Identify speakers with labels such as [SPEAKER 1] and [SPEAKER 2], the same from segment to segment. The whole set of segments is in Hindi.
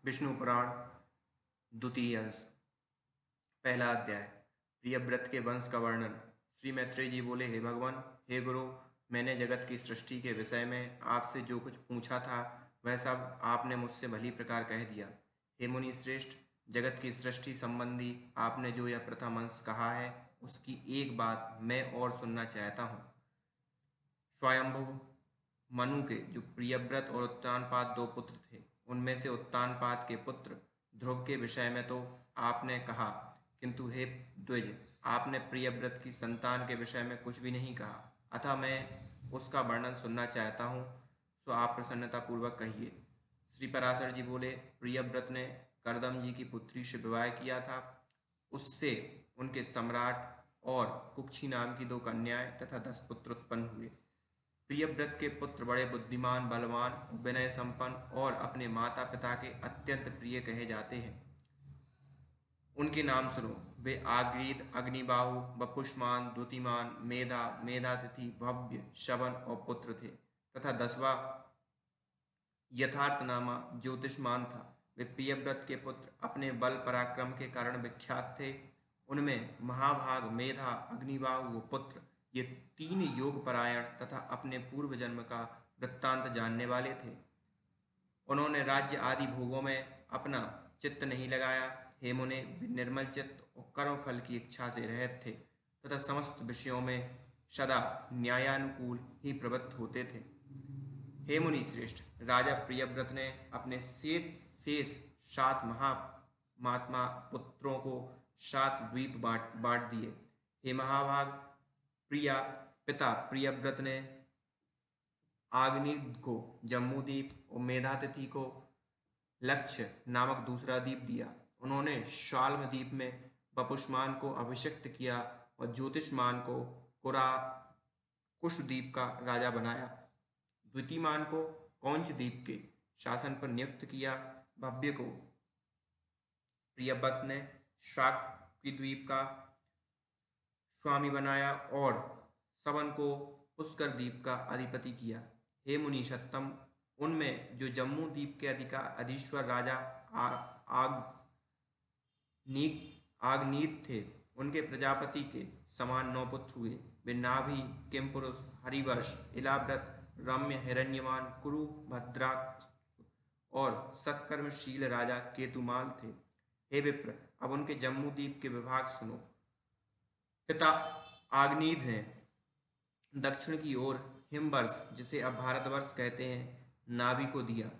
[SPEAKER 1] विष्णु पुराण द्वितीय अंश। पहला अध्याय। प्रियव्रत के वंश का वर्णन। श्री मैत्रेय जी बोले, हे भगवान, हे गुरु, मैंने जगत की सृष्टि के विषय में आपसे जो कुछ पूछा था वह सब आपने मुझसे भली प्रकार कह दिया। हे मुनि श्रेष्ठ, जगत की सृष्टि संबंधी आपने जो यह प्रथम अंश कहा है उसकी एक बात मैं और सुनना चाहता हूँ। स्वयंभुव मनु के जो प्रियव्रत और उत्तानपाद दो पुत्र थे, उनमें से उत्तानपाद के पुत्र ध्रुव के विषय में तो आपने कहा, किंतु हे द्विज, आपने प्रियव्रत की संतान के विषय में कुछ भी नहीं कहा। अतः मैं उसका वर्णन सुनना चाहता हूँ, सो आप प्रसन्नता पूर्वक कहिए। श्री पराशर जी बोले, प्रियव्रत ने करदम जी की पुत्री से विवाह किया था। उससे उनके सम्राट और कुक्षी नाम की दो कन्याएं तथा 10 पुत्र उत्पन्न हुए। प्रियव्रत के पुत्र बड़े बुद्धिमान, बलवान, विनय संपन्न और अपने माता पिता के अत्यंत प्रिय कहे जाते हैं। उनके नाम सुनो। वे आग्रीद, अग्निबाहु, वपुष्मान, द्युतिमान, मेधा, मेधातिथि, भव्य, शवन और पुत्र थे तथा 10वां यथार्थनामा ज्योतिषमान था। वे प्रियव्रत के पुत्र अपने बल पराक्रम के कारण विख्यात थे। उनमें महाभाग, मेधा, अग्निबाहु वो पुत्र, ये 3 योग परायण तथा अपने पूर्व जन्म का वृत्तांत जानने वाले थे। उन्होंने राज्य आदि भोगों में अपना चित्त नहीं लगाया। हे मुने, वे निर्मल चित्त और कर्म फल की इच्छा से रहित थे तथा समस्त विषयों में सदा न्यायानुकूल ही प्रवृत्त होते थे। हे मुनि श्रेष्ठ, राजा प्रियव्रत ने अपने शेष 7 महात्मा पुत्रों को 7 द्वीप बांट दिए। हे महाभाग, पिता प्रियव्रत ने आग्नेय को जम्बूद्वीप और मेधातिथि को लक्ष्य नामक दूसरा द्वीप दिया। उन्होंने शाल्म द्वीप में वपुष्मान को अभिषिक्त किया और ज्योतिषमान को कुशद्वीप का राजा बनाया। द्वितीयमान को कौंच द्वीप के शासन पर नियुक्त किया। भव्य को प्रियव्रत ने शाक्य द्वीप का स्वामी बनाया और सवन को पुष्कर द्वीप का अधिपति किया। हे मुनि सत्तम, उनमें जो जम्मू द्वीप के अधीश्वर राजा आग्नीत थे, उनके प्रजापति के समान 9 पुत्र हुए। वे नाभि, किमपुरुष, हरिवर्ष, इलाव्रत, रम्य, हिरण्यमान, कुरु, भद्राक और सत्कर्मशील राजा केतुमाल थे। हे विप्र, अब उनके जम्मू द्वीप के विभाग सुनो। पिता आग्नीद ने दक्षिण की ओर हिमवर्ष, जिसे अब भारतवर्ष कहते हैं, नाभि को दिया।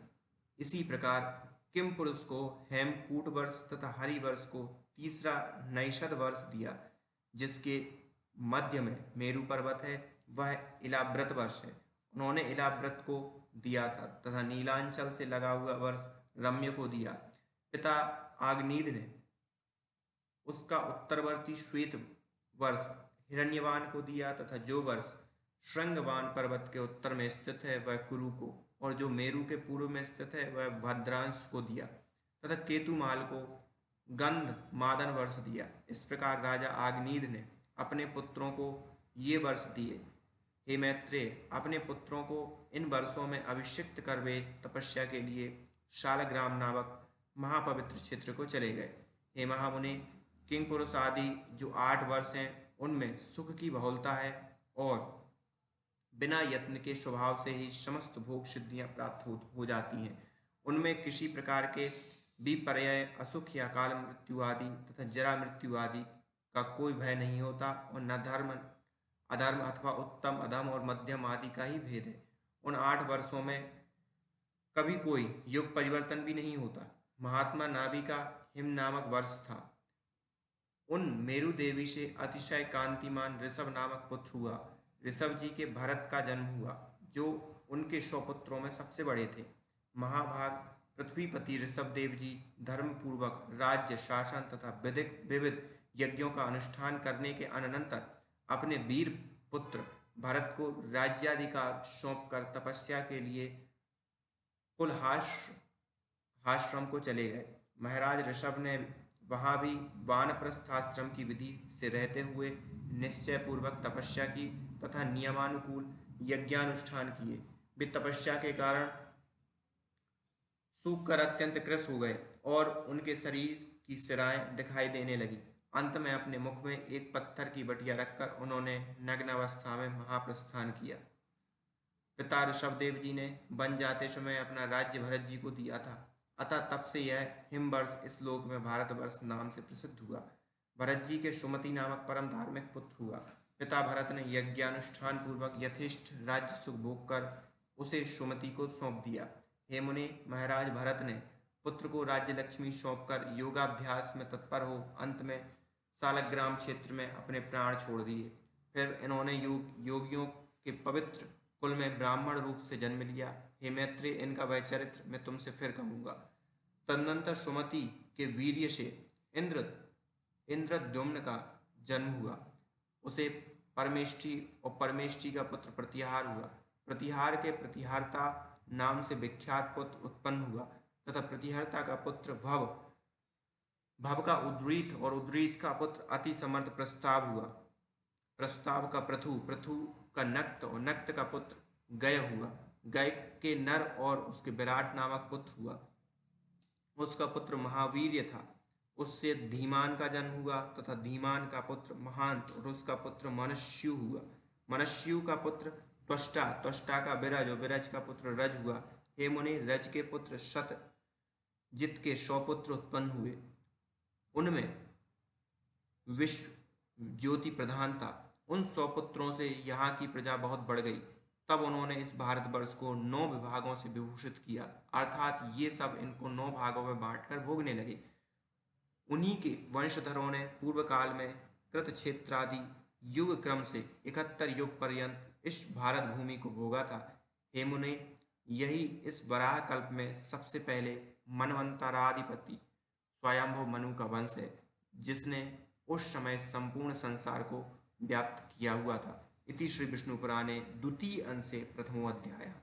[SPEAKER 1] इसी प्रकार किम पुरुष को हेमकूट वर्ष तथा हरिवर्ष को तीसरा नैषद वर्ष दिया। जिसके मध्य में मेरु पर्वत है, वह इलाव्रत वर्ष है। उन्होंने इलाव्रत को दिया था तथा नीलांचल से लगा हुआ वर्ष रम्य को दिया। पिता आग्नीद ने उसका उत्तरवर्ती श्वेत वर्ष हिरण्यवान को दिया तथा जो वर्ष श्रृंगवान पर्वत के उत्तर में स्थित है वह कुरु को, और जो मेरु के पूर्व में स्थित है वह भद्रांश को दिया तथा केतुमाल को गंध मादन वर्ष दिया। इस प्रकार राजा आग्नीद ने अपने पुत्रों को ये वर्ष दिए। हे मैत्रेय, अपने पुत्रों को इन वर्षों में अभिषिक्त कर वे तपस्या के लिए शालग्राम नामक महापवित्र क्षेत्र को चले गए। हे महामुनि, किंग पुरुष आदि जो 8 वर्ष हैं, उनमें सुख की बहुलता है और बिना यत्न के स्वभाव से ही समस्त भोग सिद्धियां प्राप्त हो जाती हैं। उनमें किसी प्रकार के विपर्यय, असुख या काल मृत्यु आदि तथा जरा मृत्यु आदि का कोई भय नहीं होता और न धर्म अधर्म अथवा उत्तम अधम और मध्यम आदि का ही भेद है। उन 8 वर्षों में कभी कोई युग परिवर्तन भी नहीं होता। महात्मा नाभि का हिम नामक वर्ष था। उन मेरु देवी से अतिशय कांतिमान ऋषभ नामक पुत्र हुआ। ऋषभ जी के भरत का जन्म हुआ, जो उनके 100 पुत्रों में सबसे बड़े थे। महाभाग पृथ्वीपति ऋषभ देव जी धर्मपूर्वक राज्य शासन तथा विविध यज्ञों का अनुष्ठान करने के अनंतर अपने वीर पुत्र भरत को राज्याधिकार सौंपकर तपस्या के लिए कुलहाश्रम को चले गए। महाराज ऋषभ ने वहां भी वानप्रस्थ आश्रम की विधि से रहते हुए निश्चय पूर्वक तपस्या की तथा नियमानुकूल यज्ञानुष्ठान किए। वे तपस्या के कारण सूख कर अत्यंत कृश हो गए और उनके शरीर की सिराएं दिखाई देने लगी। अंत में अपने मुख में एक पत्थर की बटिया रखकर उन्होंने नग्न अवस्था में महाप्रस्थान किया। पिता ऋषभदेव जी ने बन जाते समय अपना राज्य भरत जी को दिया था, अतः तब से यह हिमवर्ष इस लोक में भारतवर्ष नाम से प्रसिद्ध हुआ। भरत जी के सुमति नामक परम धार्मिक पुत्र हुआ। पिता भरत ने यज्ञानुष्ठान पूर्वक यथेष्ट राज्य सुख भोग कर उसे सुमति को सौंप दिया। हे मुनि, महाराज भरत ने पुत्र को राज्य लक्ष्मी सौंपकर योगाभ्यास में तत्पर हो अंत में सालग्राम क्षेत्र में अपने प्राण छोड़ दिए। फिर इन्होंने योगियों के पवित्र कुल में ब्राह्मण रूप से जन्म लिया। हे मैत्रेय, इनका वह चरित्र मैं तुमसे फिर कहूँगा। तदनंतर सुमति के वीर्य से इंद्रद्युम्न का जन्म हुआ। उसे परमेष्ठी और परमेष्ठी का पुत्र प्रतिहार हुआ। प्रतिहार के प्रतिहारता नाम से विख्यात पुत्र उत्पन्न हुआ तथा प्रतिहर्ता का पुत्र भव, भव का उद्रीत और उद्रीत का पुत्र अति समर्थ प्रस्ताव हुआ। प्रस्ताव का पृथु, पृथु का नक्त और नक्त का पुत्र गय हुआ। गय के नर और उसके विराट नामक पुत्र हुआ। उसका पुत्र महावीर्य था। उससे धीमान का जन्म हुआ तथा धीमान का पुत्र महांत और उसका पुत्र मनस्यु हुआ। मनस्यु का पुत्र त्वष्टा, त्वष्टा का विरज और विरज का पुत्र रज हुआ। हे मुनि, रज के पुत्र शतजित के 100 पुत्र उत्पन्न हुए। उनमें विश्व ज्योति प्रधान था। उन 100 पुत्रों से यहाँ की प्रजा बहुत बढ़ गई। तब उन्होंने इस भारतवर्ष को 9 विभागों से विभूषित किया, अर्थात ये सब इनको 9 भागों में बांटकर भोगने लगे। उन्हीं के वंशधरों ने पूर्व काल में कृत क्षेत्रादि युग क्रम से 71 युग पर्यंत इस भारत भूमि को भोगा था। हे मुने, यही इस वराह कल्प में सबसे पहले मनवंतराधिपति स्वयंभु मनु का वंश है, जिसने उस समय संपूर्ण संसार को व्याप्त किया हुआ था। इति श्री विष्णु पुराणे द्वितीय अंशे प्रथमो अध्याय।